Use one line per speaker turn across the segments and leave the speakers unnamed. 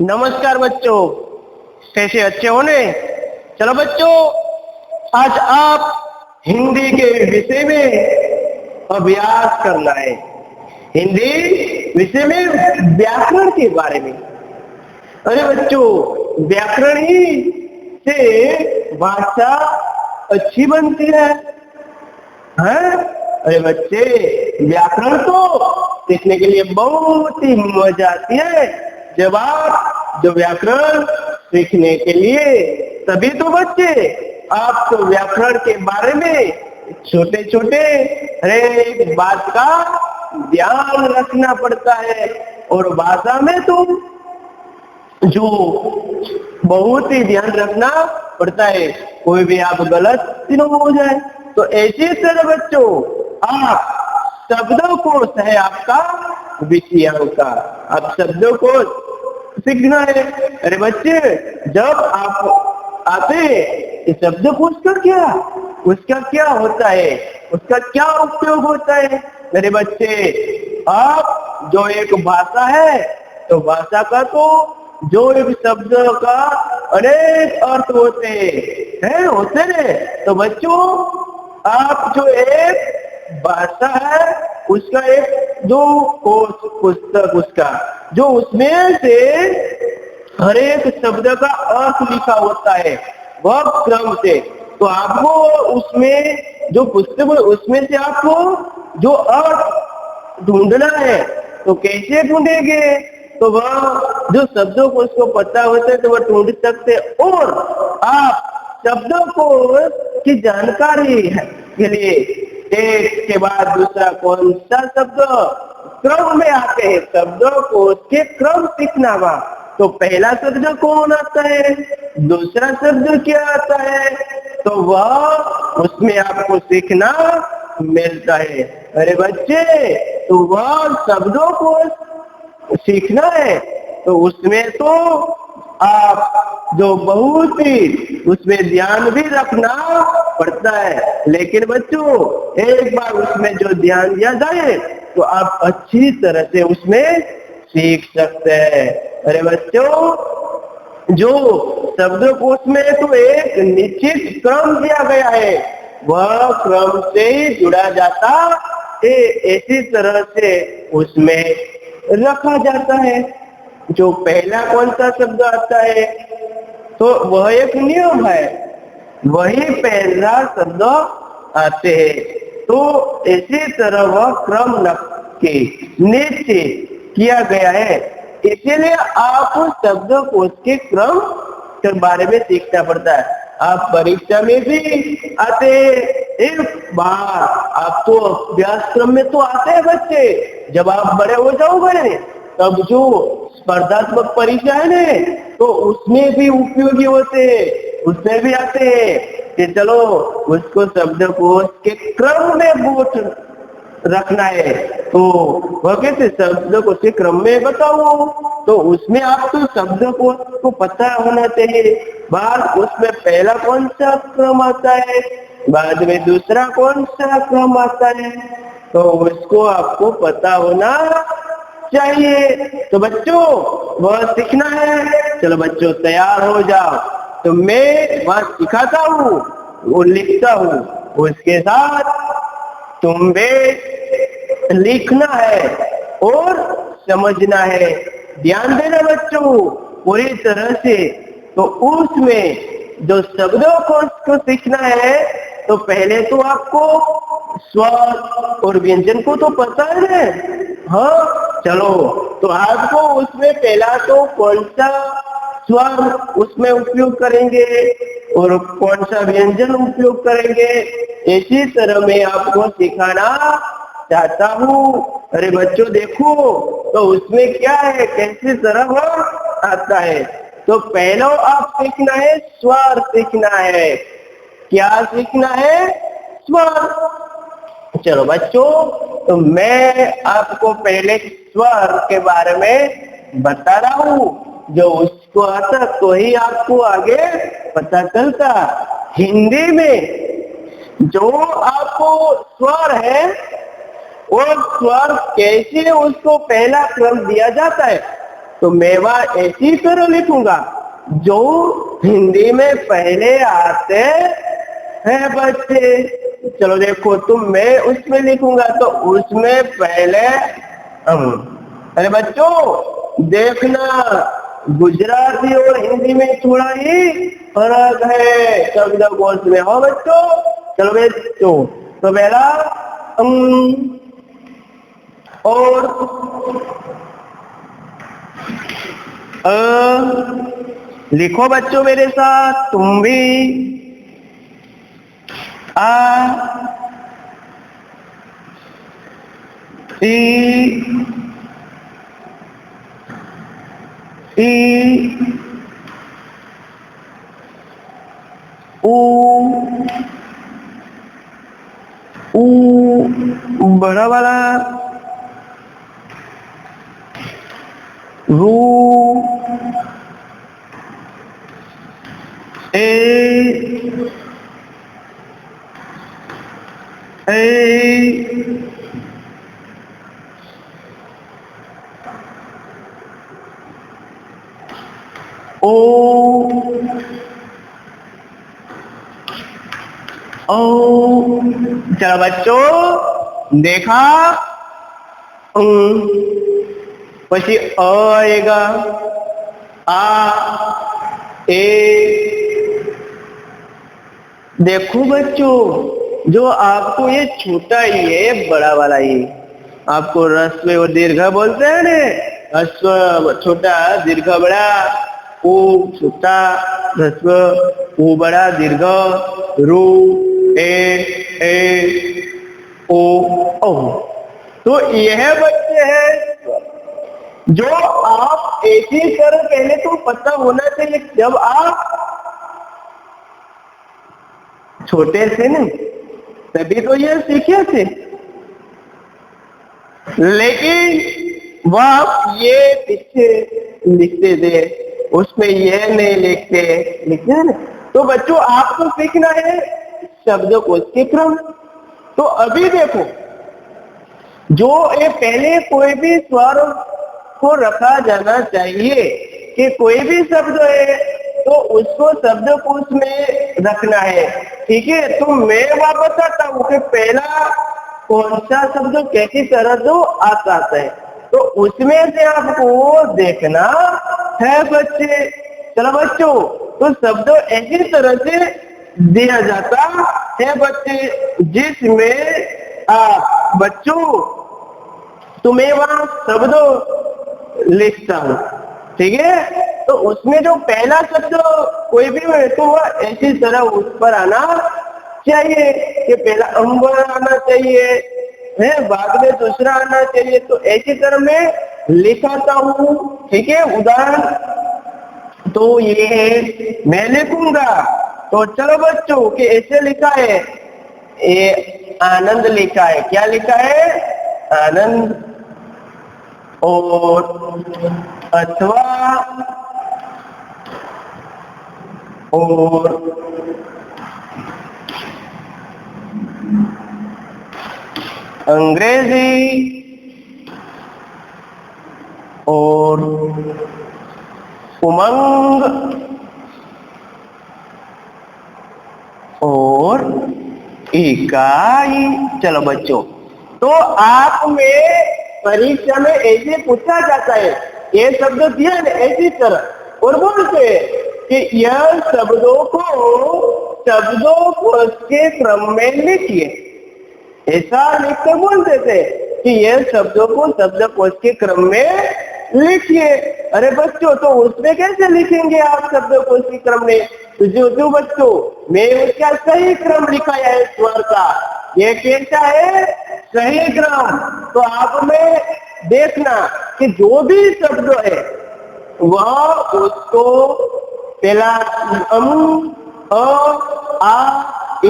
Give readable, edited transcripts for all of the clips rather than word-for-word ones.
नमस्कार बच्चों, कैसे अच्छे हो ने? चलो बच्चों, आज आप हिंदी के विषय में अभ्यास करना है। हिंदी विषय में व्याकरण के बारे में। अरे बच्चों, व्याकरण ही से भाषा अच्छी बनती है। अरे बच्चे, व्याकरण तो सीखने के लिए बहुत ही मजा आती है। जब आप जो व्याकरण सीखने के लिए तभी तो बच्चे आपको व्याकरण के बारे में छोटे छोटे हर एक बात का ध्यान रखना पड़ता है। और भाषा में तो जो बहुत ही ध्यान रखना पड़ता है, कोई भी आप गलत न हो जाए। तो ऐसी तरह बच्चों, आप शब्दकोश है आपका विषयों का, आप शब्दकोश सीखना है। अरे बच्चे, जब आप आते इस शब्दकोश का क्या, उसका क्या होता है, उसका क्या उपयोग होता है? मेरे बच्चे, आप जो एक भाषा है, तो भाषा का तो जो एक शब्द का अनेक अर्थ होते हैं होते हैं। तो बच्चों, आप जो एक भाषा है उसका एक जो कोश पुस्तक उसका जो उसमें से हर एक शब्द का अर्थ लिखा होता है वह क्रम से, तो आपको उसमें जो पुस्तक उसमें से आपको जो अर्थ ढूंढना है, तो कैसे ढूंढेंगे? तो वह जो शब्दों को उसको पता होता है तो वह ढूंढ सकते। और आप शब्दों को की जानकारी है के लिए एक के बाद दूसरा कौन सा शब्द क्रम में आते हैं, शब्दों को उसके क्रम सीखना हुआ। तो पहला शब्द कौन आता है, दूसरा शब्द क्या आता है, तो वह उसमें आपको सीखना मिलता है। अरे बच्चे, तो वह शब्दों को सीखना है, तो उसमें तो आप जो बहुत ही उसमें ध्यान भी रखना पड़ता है। लेकिन बच्चों, एक बार उसमें जो ध्यान दिया जाए तो आप अच्छी तरह से उसमें सीख सकते हैं। अरे बच्चों, जो शब्दकोश में तो एक निश्चित क्रम दिया गया है, वह क्रम से ही जुड़ा जाता है, इसी तरह से उसमें रखा जाता है। जो पहला कौन सा शब्द आता है, तो वह एक नियम है, वही पहला शब्द आते हैं। तो इसी तरह वह क्रम के निश्चित किया गया है। इसीलिए आप शब्दकोश के क्रम के बारे में सीखना पड़ता है। आप परीक्षा में भी आते एक बार, आप तो अभ्यासक्रम में तो आते हैं बच्चे। जब आप बड़े हो जाओगे तब जो स्पर्धात्मक परीक्षा है ने, तो उसमें भी उपयोगी होते हैं, उसमें भी आते हैं कि चलो उसको शब्दकोश के क्रम में बूट रखना है। तो वह कैसे शब्दकोश के क्रम में बताओ, तो उसमें आपको शब्दकोश को पता होना चाहिए। बाद उसमें पहला कौन सा क्रम आता है, बाद में दूसरा कौन सा क्रम आता है, तो उसको आपको पता होना चाहिए। तो बच्चों, वह सीखना है। चलो बच्चों, तैयार हो जाओ। तो मैं वह सिखाता हूँ, वो लिखता हूँ, उसके साथ तुम भी लिखना है और समझना है। ध्यान देना बच्चों पूरी तरह से। तो उसमें जो शब्दों को सीखना है, तो पहले तो आपको स्वर और व्यंजन को तो पता है। हाँ, चलो, तो आपको उसमें पहला तो कौन सा स्वर उसमें उपयोग करेंगे और कौन सा व्यंजन उपयोग करेंगे, इसी तरह मैं आपको सिखाना चाहता हूँ। अरे बच्चों देखो, तो उसमें क्या है, कैसी तरह वो आता है। तो पहला आप सीखना है, स्वर सीखना है। क्या सीखना है? स्वर। चलो बच्चों, तो मैं आपको पहले स्वर के बारे में बता रहा हूँ। जो उसको आता तो ही आपको आगे पता चलता। हिंदी में जो आपको स्वर है, वो स्वर कैसे उसको पहला क्रम दिया जाता है, तो मेवा ऐसी तरह लिखूंगा जो हिंदी में पहले आते हैं बच्चे। चलो देखो, तुम मैं उसमें लिखूंगा तो उसमें पहले अरे बच्चों देखना, गुजराती और हिंदी में थोड़ा ही फर्क है शब्दकोश में। हो बच्चों, चलो बच्चों, तो पहला और लिखो बच्चों मेरे साथ, तुम भी। आ ई ऊ बड़ा वाला, रू ओ। चलो बच्चों देखा, પછી आएगा, आ ए। देखो बच्चों, जो आपको ये छोटा ही है, बड़ा वाला ही, आपको ह्रस्व और दीर्घ बोलते हैं ना, ह्रस्व छोटा, दीर्घ बड़ा, ओ छोटा ह्रस्व, ओ बड़ा दीर्घ, रू ए ओ ओ। तो यह बच्चे हैं जो आप एक ही तरह पहले तो पता होना चाहिए, जब आप छोटे थे ना तभी तो ये सीखे थे, लेकिन वह ये पीछे लिखते थे, उसमें ये नहीं लिखते ना। तो बच्चों आपको सीखना है शब्दकोश के क्रम। तो अभी देखो, जो ये पहले कोई भी स्वर को रखा जाना चाहिए कि कोई भी शब्द है तो उसको शब्दकोश में रखना है, ठीक है। तो मैं वह बताता हूँ कि पहला कौन सा शब्द कैसी तरह जो आता है, तो उसमें से आपको देखना है बच्चे। चलो बच्चों, तो शब्द ऐसी तरह से दिया जाता है बच्चे, जिसमें बच्चों तुम्हें वहां शब्द लिखता हूँ, ठीक है। तो उसमें जो पहला शब्द कोई भी हो तो वह ऐसी तरह उस पर आना चाहिए कि पहला अंबर आना चाहिए है, बाद में दूसरा आना चाहिए। तो ऐसी तरह मैं लिखाता हूँ, ठीक है। उदाहरण तो ये मैं लिखूंगा, तो चलो बच्चों कि ऐसे लिखा है, ये आनंद लिखा है, क्या लिखा है, आनंद। और अथवा और अंग्रेजी और उमंग और इकाई। चलो बच्चों, तो आप में परीक्षा में ऐसे पूछा जाता है, ये शब्द दिया ना ऐसी तरह, और बोलते हैं कि यह शब्दों को के क्रम में लिखिए, ऐसा लिखकर बोलते थे कि यह शब्दों को शब्दकोश के क्रम में लिखिए। अरे बच्चों, तो उसमें कैसे लिखेंगे आप शब्दकोश के क्रम में? तो जो बच्चों मैं उसका सही क्रम लिखाया है स्वर का, ये कैसा है सही क्रम। तो आप में देखना कि जो भी शब्द है वह उसको पहला आ ई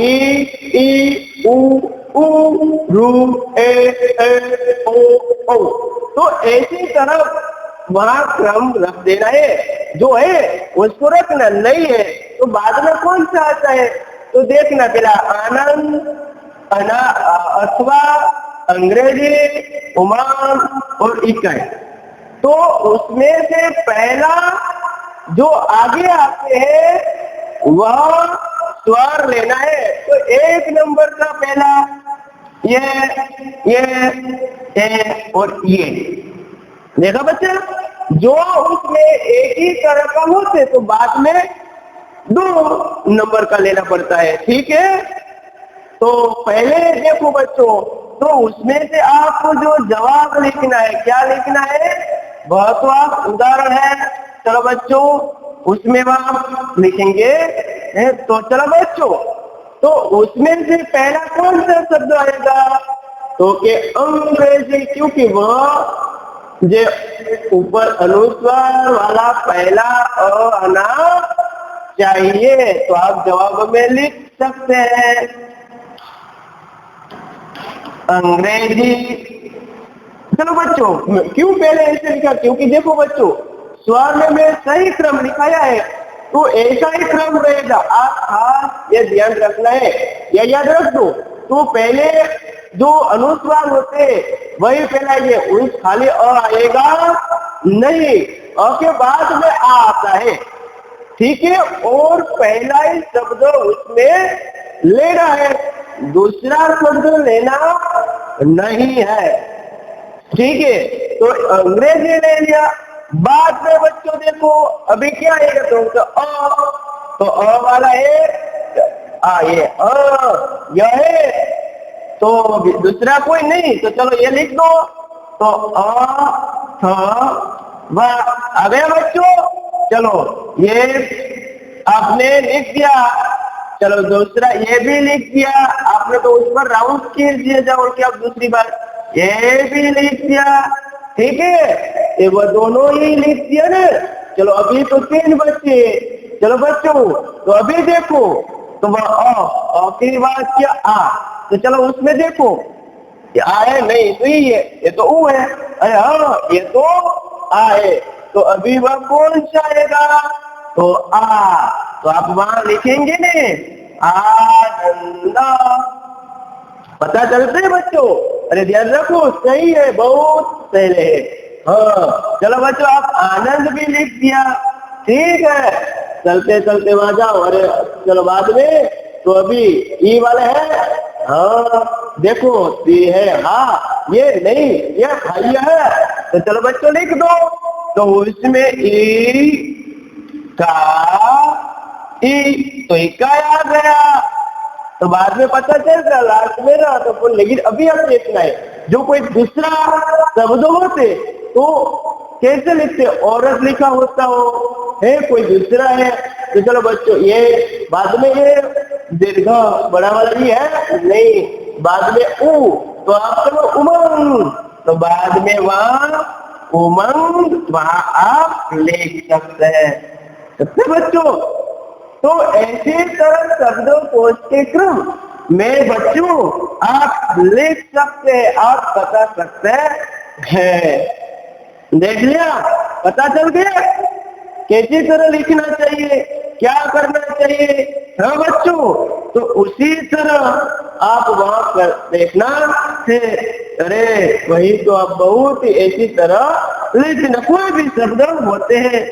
उ रू ए ओ। तो ऐसी तरह वहां क्रम रख देना है, जो है उसको रखना, नहीं है तो बाद में कौन सा आता है तो देखना, पहला आनंद, अथवा, अंग्रेजी, उमंग और इकाई, तो उसमें से पहला जो आगे आते हैं वह स्वर लेना है। तो 1 नंबर का पहला ये और ये देखा बच्चे, जो उसमें एक ही तरह का होते तो बाद में 2 नंबर का लेना पड़ता है। ठीक है, तो पहले देखो बच्चों, तो उसमें से आपको जो जवाब लिखना है, क्या लिखना है वह तो आप उदाहरण है, चलो बच्चों उसमें आप लिखेंगे। तो चलो बच्चों, तो उसमें से पहला कौन सा शब्द आएगा, तो के अंग्रेजी, क्योंकि वह जो ऊपर अनुस्वार वाला पहला आना चाहिए। तो आप जवाब में लिख सकते हैं अंग्रेजी। चलो बच्चों, क्यों पहले ऐसे लिखा, क्योंकि देखो बच्चों स्वर में सही क्रम लिखाया है तो ऐसा ही क्रम रहेगा। आप खास ये ध्यान रखना है, ये याद रख दो। तो पहले जो अनुस्वार होते वही फैलाइए, उस खाली अ आएगा नहीं, अ के बाद में आ आता है। ठीक है, और पहला ही शब्द उसमें लेना है, दूसरा शब्द लेना नहीं है। ठीक है, तो अंग्रेजी ले लिया। बाद में बच्चों देखो अभी क्या आएगा, तो अ वाला है, ये यह है, तो दूसरा कोई नहीं, तो चलो ये लिख दो। तो आ गया बच्चों। चलो ये आपने लिख दिया, चलो दूसरा ये भी लिख दिया आपने, तो उस पर राउंड खींच दिया जाओ कि आप दूसरी बार ये भी लिख दिया। ठीक है, ये वो दोनों ही लिख दिया ना। चलो अभी तो 3 बच्चे, चलो बच्चों तो अभी देखो, तो वह अ की बात क्या आ, तो चलो उसमें देखो ये आ है नहीं, तो ये तो ऊ है। अरे हाँ, ये तो आ है, तो अभी वह कौन सा आएगा, तो आ, तो आप वहां लिखेंगे ने आनंद। पता चलते है बच्चों, अरे ध्यान रखो, सही है, बहुत पहले है। हाँ चलो बच्चों, आप आनंद भी लिख दिया। ठीक है, चलते चलते वहां जाओ। अरे चलो बाद में, तो अभी ई वाले है, हाँ देखो ये है, हाँ ये नहीं, ये खाइया है, तो चलो बच्चों लिख दो। तो उसमें ई का ई, तो इक्का आ गया, तो बाद में पता चल रहा लास्ट में ना, तो लेकिन अभी आप देखना है जो कोई दूसरा शब्द होते तो कैसे लिखते, औरत लिखा होता हो है, कोई दूसरा है, तो चलो बच्चों ये बाद में ये दीर्घ बड़ा वाला ही है नहीं, बाद में ऊ, तो आप चलो उमंग, तो बाद में वहां उमंग, वहां आप लिख सकते हैं। सबसे बच्चों, तो ऐसी तरह शब्दों कोश के क्रम में बच्चों आप लिख सकते हैं, आप बता सकते हैं। देख लिया, पता चल गया कैसी तरह लिखना चाहिए, क्या करना चाहिए। हाँ बच्चों, तो उसी तरह आप वहां पर देखना है। अरे वही तो आप बहुत ही ऐसी तरह लिखना, कोई भी शब्द होते हैं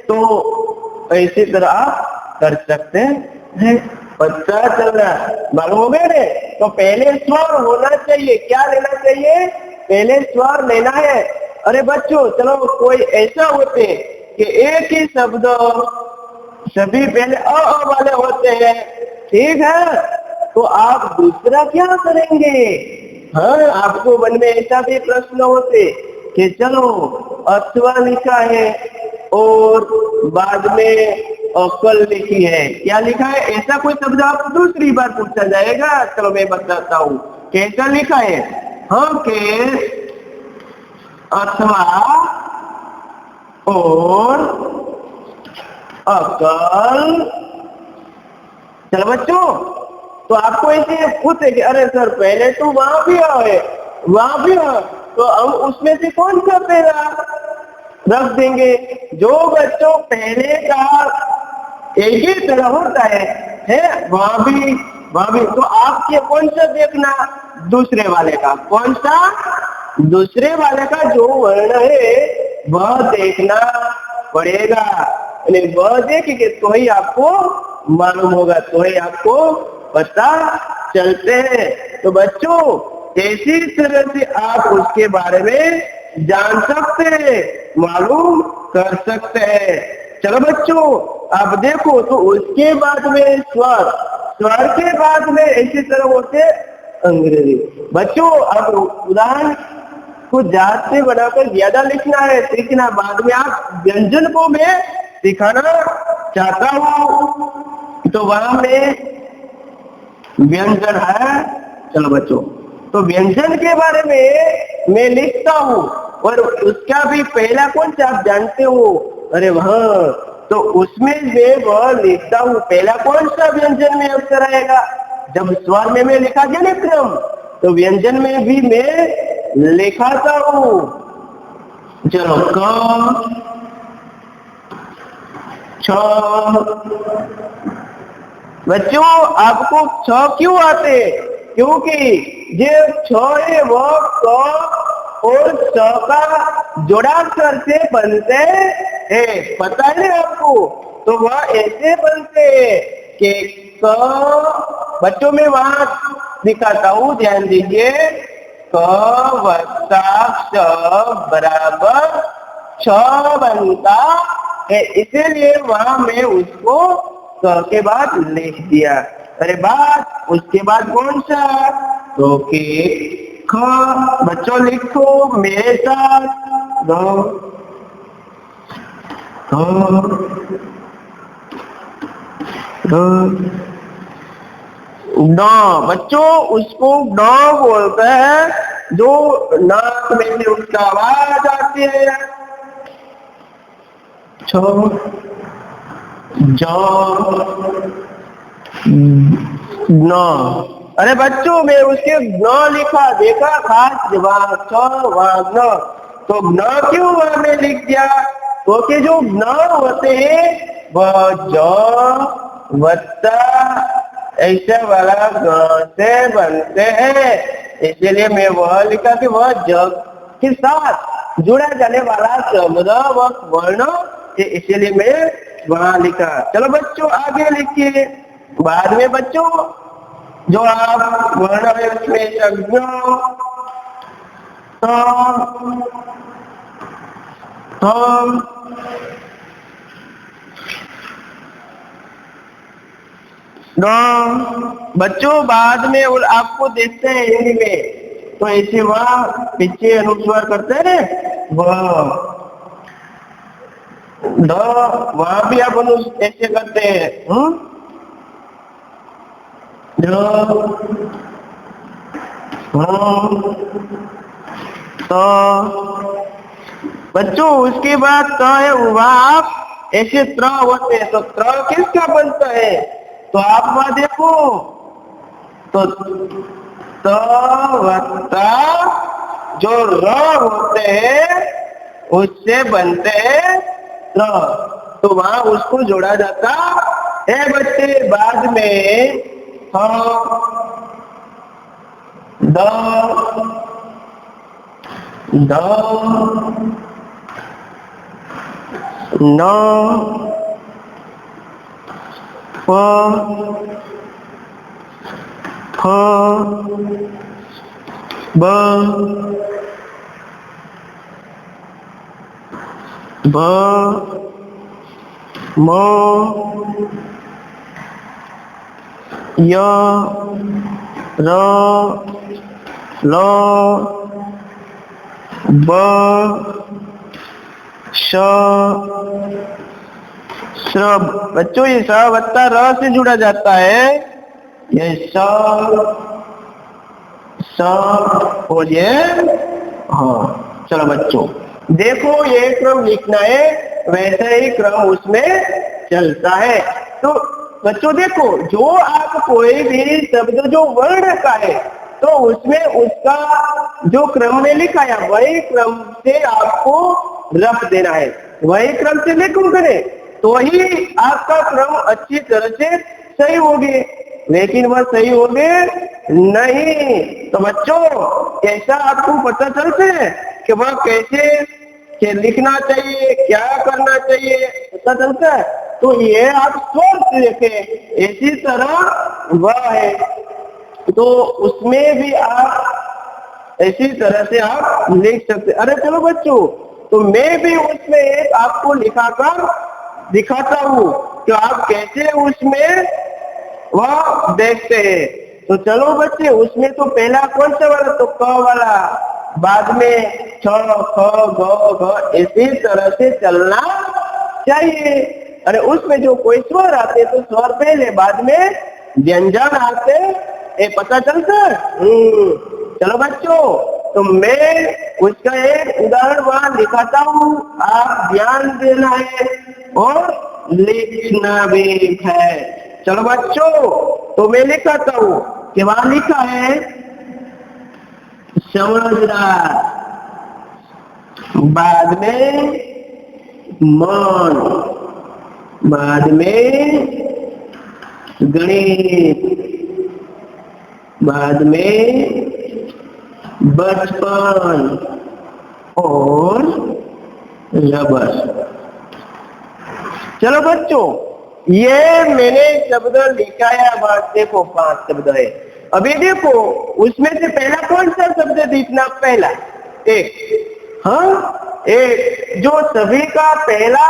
तो ऐसी तरह आप कर सकते हैं। पता चल रहा, मालूम हो गया ने। तो पहले स्वर होना चाहिए, क्या लेना चाहिए, पहले स्वर लेना है। अरे बच्चों चलो, कोई ऐसा होते कि एक ही शब्द सभी पहले अ वाले होते हैं, ठीक है, तो आप दूसरा क्या करेंगे। हाँ, आपको मन में ऐसा भी प्रश्न होते कि चलो अथवा लिखा है और बाद में अकल लिखी है, क्या लिखा है, ऐसा कोई शब्द आपको दूसरी बार पूछा जाएगा। चलो मैं बताता हूँ कैसा लिखा है। हाँ, के अथवा और अकल। चलो बच्चों, तो आपको ऐसे पूछे कि अरे सर पहले तो वहां भी है, वहां भी है, तो हम उसमें से कौन सा पहला रख देंगे। जो बच्चों पहले का एक ही तरह होता है वहां भी, तो आपके कौन सा देखना, दूसरे वाले का, कौन सा, दूसरे वाले का जो वर्ण है वह देखना पड़ेगा। यानी वह देखेंगे तो ही आपको मालूम होगा, तो ही आपको पता चलते हैं। तो बच्चों इसी तरह से आप उसके बारे में जान सकते हैं, मालूम कर सकते हैं। चलो बच्चों अब देखो, तो उसके बाद में स्वर, स्वर के बाद में इसी तरह होते अंग्रेजी। बच्चों अब उदाहरण को याद से बनाकर ज्यादा लिखना है, सीखना। बाद में आप व्यंजन को मैं सिखाना चाहता हूँ, तो वहां में व्यंजन है। चलो बच्चों, तो व्यंजन के बारे में मैं लिखता हूँ, और उसका भी पहला कौन सा आप जानते हो? अरे वहाँ, तो उसमें मैं वह लिखता हूँ। पहला कौन सा व्यंजन में अक्षर आएगा? जब स्वर में मैं लिखा गया ना क्रम, तो व्यंजन में भी मैं लिखाता हूँ। चलो क, छ। बच्चों आपको छ क्यों आते? क्योंकि जो छ है वह क और च का जोड़ाक्षर से बनते हैं, पता है आपको? तो वह ऐसे बनते हैं कि क, बच्चों में वहां दिखाता हूँ, ध्यान दीजिए। क वत्ता च बराबर छ बनता है, इसीलिए वहां मैं उसको क के बाद लिख दिया। अरे बात उसके बाद कौन सा? तो के ख। बच्चों लिखो मेरे साथ, दो न। बच्चों उसको न बोलते हैं जो नाक में से उसका आवाज आती है। छ, ज, न। अरे बच्चों मैं उसके न लिखा, देखा खास जवाब न, तो न क्यों वहां में लिख दिया? क्योंकि जो न होते हैं वह ज वत्ता ऐसा वाला ग से बनते हैं, इसलिए मैं वह लिखा कि वह ज के साथ जुड़ा जाने वाला शब्द व वर्ण, इसलिए मैं वहां लिखा। चलो बच्चों आगे लिखिए। बाद में बच्चों जो आप वर्ण है उसमें संज्ञा बच्चों बाद में और आपको देखते हैं हिंदी में, तो ऐसे वहां पीछे अनुस्वार करते हैं वह द, वहां भी आप ऐसे करते हैं। तो बच्चों उसके बाद त है वहां आप ऐसे त्र होते हैं, तो त्र किसका बनता है? तो आप वहां देखो, तो त वत्ता जो र होते हैं उससे बनते हैं त्र, तो वहां उसको जोड़ा जाता है बच्चे। बाद में द, न, प, फ, ब, म, य, र, ल, ब, श, श्रब। बच्चों ये स वत्ता र से जुड़ा जाता है, ये स और ये हाँ। चलो बच्चों देखो ये क्रम लिखना है, वैसा ही क्रम उसमें चलता है। तो बच्चों देखो, जो आप कोई भी शब्द जो वर्ण का है तो उसमें उसका जो क्रम में लिखा है वही क्रम से आपको रख देना है, वही क्रम से लिखो करें तो ही आपका क्रम अच्छी तरह से सही होगी, लेकिन वह सही होगे नहीं। तो बच्चों कैसा आपको पता चलता है कि वह कैसे कि लिखना चाहिए, क्या करना चाहिए, पता चलता है। तो ये आप स्वर से लिखें। इसी तरह वह है, तो उसमें भी आप इसी तरह से आप लिख सकते। अरे चलो बच्चों, तो मैं भी उसमें एक आपको लिखाकर दिखाता हूँ कि आप कैसे उसमें वह देखते हैं। तो चलो बच्चे, उसमें तो पहला कौन सा वाला, तो क वाला, बाद में छ, ख, ग, घ, इसी तरह से चलना चाहिए। अरे उसमें जो कोई स्वर आते तो स्वर पहले, बाद में व्यंजन आते, ये पता चलता है। चलो बच्चों, तो मैं उसका एक उदाहरण वहां लिखाता हूँ, आप ध्यान देना है और लिखना भी है। चलो बच्चों, तो मैं लिखाता हूँ कि वहां लिखा है समझदार, बाद में मन, बाद में गणित, बाद में बचपन और रबर। चलो बच्चों, ये मैंने शब्द लिखा है, बस देखो 5 शब्द है। अभी देखो उसमें से पहला कौन सा शब्द दिखना, पहला एक, हाँ एक, जो सभी का पहला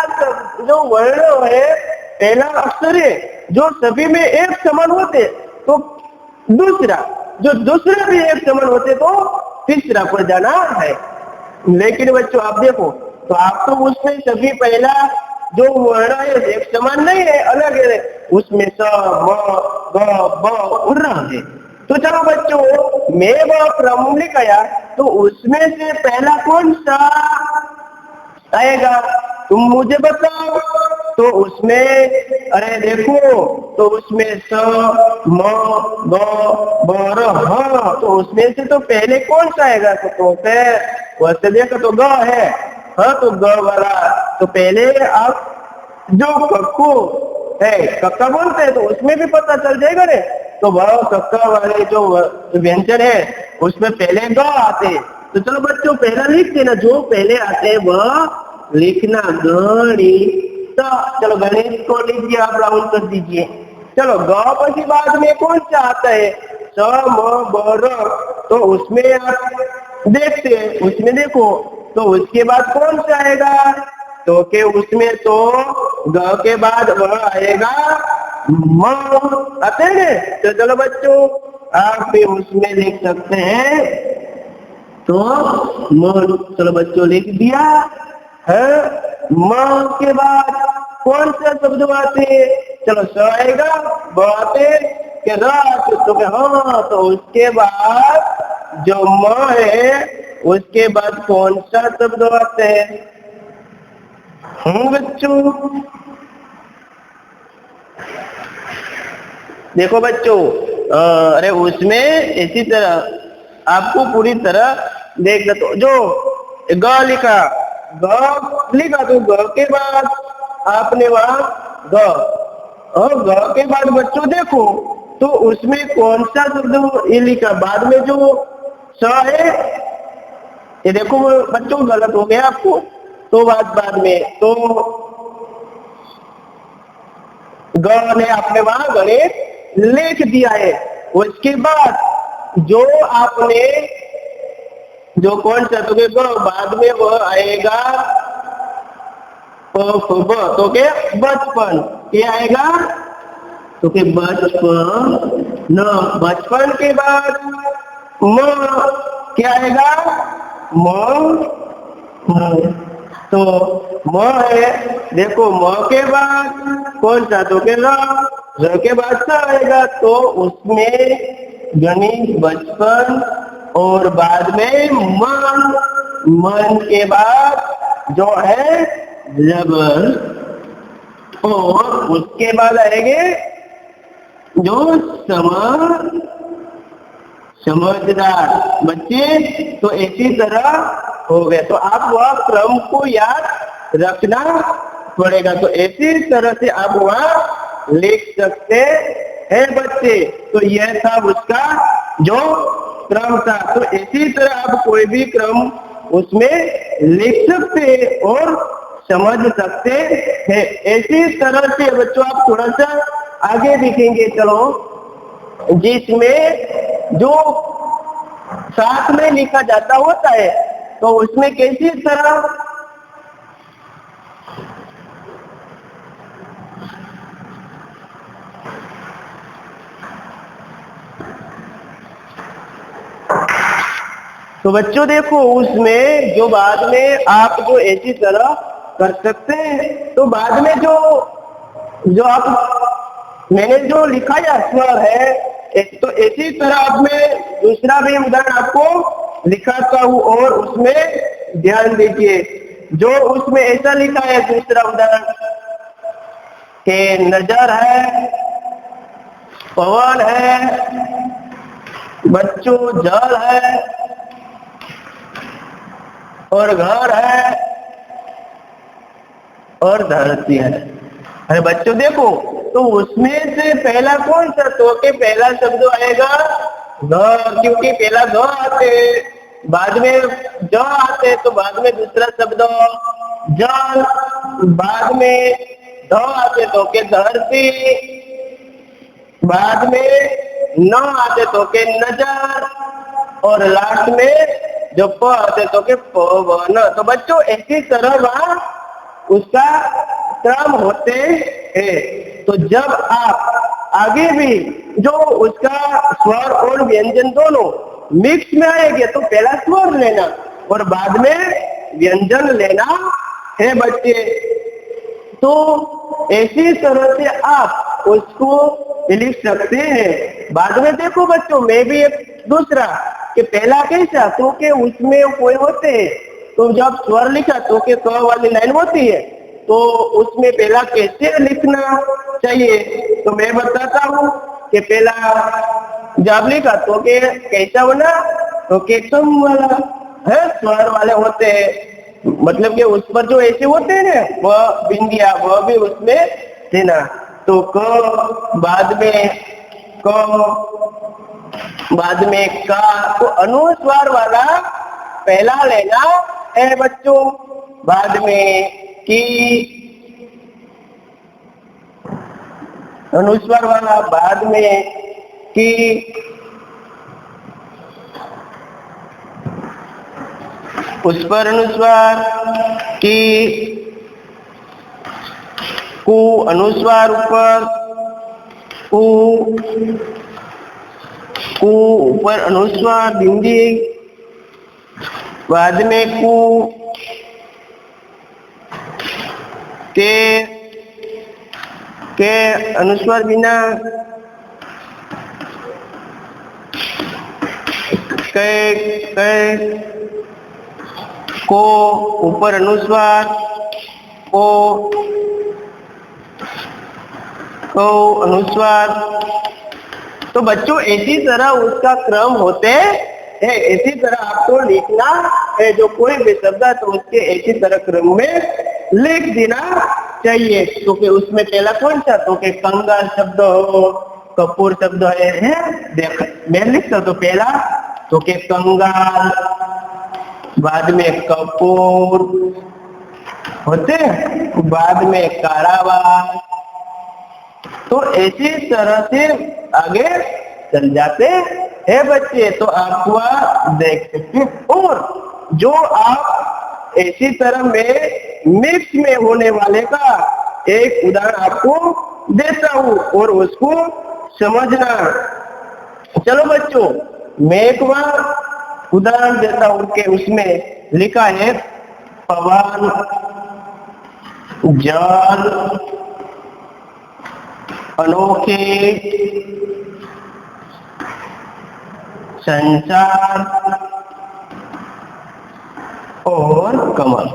जो वर्ण है, पहला अक्षर है, जो सभी में एक समान होते तो दूसरा, जो दूसरे भी एक समान होते तो तीसरा पर जाना है। लेकिन बच्चों आप देखो, तो आप तो उसमें सभी पहला जो वर्ण है एक समान नहीं है, अलग है, उसमें स, म, ग, ब उड़ रहा है। तो चलो बच्चों, मैं वह क्रम लिखाया, तो उसमें से पहला कौन सा आएगा, तुम मुझे बताओ। तो उसमें, अरे देखो, तो उसमें स, म, ग, ब, र, ह, तो उसमें से तो पहले कौन सा आएगा, तो वैसे देखो तो ग है, हाँ तो ग वाला, तो पहले आप जो कक्को है, कक्का बोलते हैं, तो उसमें भी पता चल जाएगा रे। तो वह कक्का वाले जो व्यंजन है उसमें पहले ग आते। तो चलो बच्चों, पहला लिखते ना, जो पहले आते हैं वह लिखना, गणित। चलो गणित को लिख दिया, आप राउंड कर दीजिए। चलो ग पछी बाद में कौन सा आता है, स, म, ब, र, तो उसमें आप देखते हैं, उसमें देखो, तो उसके बाद कौन सा आएगा, तो के उसमें तो ग के बाद वह आएगा म, आते हैं। तो चलो बच्चों, आप भी उसमें लिख सकते हैं, तो म, चलो बच्चों लिख दिया है। म के बाद कौन सा शब्द आते हैं, चलो स आएगा, ब आते के रात, तो हाँ, तो उसके बाद जो म है उसके बाद कौन सा शब्द आते हैं, बच्चों देखो बच्चों, अरे उसमें इसी तरह आपको पूरी तरह देखना। तो जो ग लिखा, तो ग के बाद आपने वहां ग, और ग के बाद बच्चों देखो, तो उसमें कौन सा शब्द ये लिखा, बाद में जो स है, ये देखो बच्चों गलत हो गया आपको, तो बाद में तो ग ने आपने वहां गणित लिख दिया है। उसके बाद जो आपने जो कौन सा, तो बाद में वह आएगा तो के बचपन, क्या आएगा, तो के बचपन न, बचपन के बाद म, क्या आएगा, म, तो म है, देखो म के बाद कौन सा, तो के र के बाद सा आएगा, तो उसमें गणित, बचपन, और बाद में मन के बाद जो है रबर, और उसके बाद आएंगे जो समझदार बच्चे। तो इसी तरह हो गए, तो आप वह क्रम को याद रखना पड़ेगा। तो इसी तरह से आप वह लिख सकते हैं बच्चे। तो यह था उसका जो क्रम था। तो इसी तरह आप कोई भी क्रम उसमें लिख सकते हैं और समझ सकते हैं। इसी तरह से बच्चों आप थोड़ा सा आगे देखेंगे, चलो, जिसमें जो साथ में लिखा जाता होता है तो उसमें कैसी तरह तो बच्चों देखो, उसमें जो बाद में आप जो ऐसी तरह कर सकते हैं, तो बाद में जो आप मैंने जो लिखा या स्वर है, तो इसी तरह आप मैं दूसरा भी उदाहरण आपको लिखाता हूँ और उसमें ध्यान दीजिए। जो उसमें ऐसा लिखा है दूसरा उदाहरण कि नजर है, पवन है, बच्चों जल है और घर है और धरती है। अरे बच्चों देखो, तो उसमें से पहला कौन सा, तो के पहला शब्द आएगा घर, क्योंकि पहला ग आते, बाद में ज आते, तो बाद में दूसरा शब्द जल, बाद में ध आते तो के धरती, बाद में न आते तो के नजर और लास्ट में जो प आते तो के पवन। तो बच्चों इसी तरह वहां उसका क्रम होते हैं। तो जब आप आगे भी जो उसका स्वर और व्यंजन दोनों मिक्स में आएंगे तो पहला स्वर लेना और बाद में व्यंजन लेना है बच्चे। तो ऐसी तरह से आप उसको लिख सकते हैं। बाद में देखो बच्चों, मैं भी एक दूसरा कि पहला कैसा, तो के उसमें कोई होते हैं, तो जब स्वर लिखा तो के क वाली लाइन होती है, तो उसमें पहला कैसे लिखना चाहिए, तो मैं बताता हूँ कि पहला जब लिखा तो के कैसा होना, तो के कम वाला है, स्वर वाले होते हैं, मतलब कि उस पर जो ऐसे होते हैं ना, वह बिंदिया, वह भी उसमें देना। तो क, बाद में क, बाद में का, तो अनुस्वार वाला पहला लेना है बच्चों, बाद में की, अनुस्वार वाला बाद में की, उस पर अनुस्वार की, कु अनुस्वार ऊपर, कु ऊपर अनुस्वार बिंदी, बाद में कु, के अनुस्वार बिना, को ऊपर अनुस्वार, को अनुस्वार। तो बच्चों इसी तरह उसका क्रम होते है, इसी तरह आपको लिखना है। जो कोई भी शब्द है तो उसके इसी तरह क्रम में लिख देना चाहिए। तो कि उसमें पहला कौन सा, तो कि कंगाल शब्द हो, कपूर शब्द है, देख मैं लिखता तो पहला तो कि कंगाल, बाद में कपूर होते, बाद में कारावास। तो इसी तरह से आगे चल जाते हैं बच्चे। तो आप देख सकते हैं। और जो आप इसी तरह में मिक्स में होने वाले का एक उदाहरण आपको देता हूँ और उसको समझना। चलो बच्चों, मैं एक बार उदाहरण देता हूँ कि उसमें लिखा है पवन, जल, अनोखे, संसार और कमल।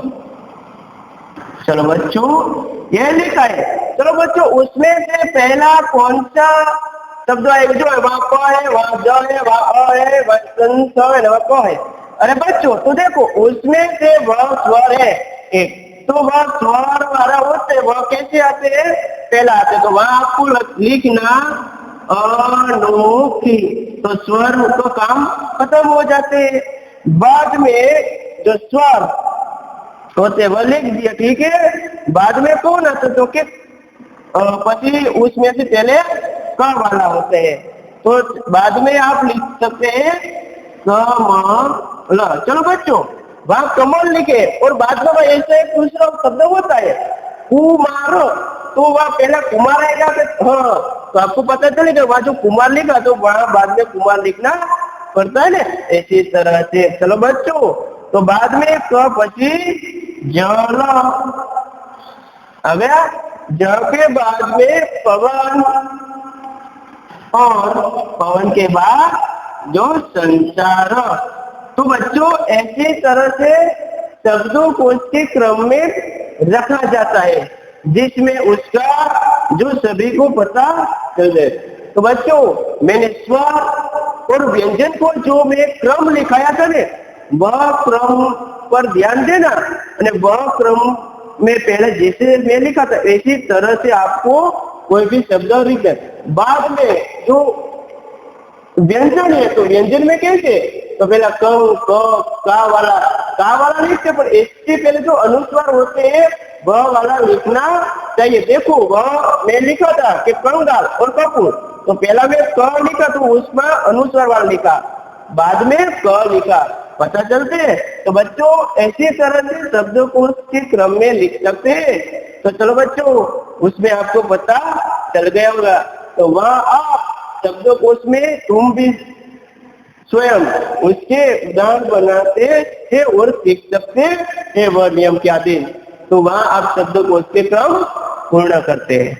चलो बच्चों, यह लिखा है। चलो बच्चों, उसमें से पहला कौन सा शब्द आएगा? जो है वहाँ प है, वहाँ ज है, वहाँ अ है, वहाँ संस है, वहाँ क है। अरे बच्चों, तो देखो उसमें से वह स्वर है एक, तो वह स्वर वाला होते वह कैसे आते हैं? पहला आते, तो वहाँ आपको लिखना अनोखी, तो स्वर तो काम खत्म हो जाते हैं। बाद में जो स्वर होते वह लिख दिया, ठीक है। बाद में कौन आता तो कि पति उसमें से पहले क वाला होते हैं, तो बाद में आप लिख सकते हैं कमल। चलो बच्चों, वहां कमल लिखे और बाद में ऐसा एक दूसरा शब्द होता है कुमार, तो वह पहला कुमार आएगा। हाँ, तो आपको पता चलेगा वहां जो कुमार लिखा तो वहां बाद में कुमार लिखना पड़ता है ना, इसी तरह से। चलो बच्चों, तो बाद में क पची जल आ गया, ज के बाद में पवन और पवन के बाद जो संचार। तो बच्चों ऐसी तरह से शब्दों को उसके क्रम में रखा जाता है जिसमें उसका जो सभी को पता चल जाए। तो बच्चों मैंने स्वर और व्यंजन को जो मैं क्रम लिखाया था ने, वह क्रम पर ध्यान देना, और वह क्रम में पहले जैसे मैं लिखा था इसी तरह से आपको कोई भी शब्द लिखना। बाद में जो व्यंजन है तो व्यंजन में कैसे, तो पहला क का वाला लिखते, पर इसके पहले जो अनुस्वार होते हैं वह वाला लिखना चाहिए। देखो वह मैं लिखा था कि कंगाल और कपूर, तो पहला मैं क लिखा तो उसमें अनुस्वार वाला लिखा, बाद में क लिखा, पता चलते हैं। तो बच्चों ऐसी तरह से शब्दों को उसके क्रम में लिख सकते हैं। तो चलो बच्चों, उसमें आपको पता चल गया होगा। तो वह आप शब्दकोश में तुम भी स्वयं उसके उदाहरण बनाते हैं और सीख सकते हैं वह नियम क्या दिन। तो वहां आप शब्दकोश के क्रम पूर्ण करते हैं।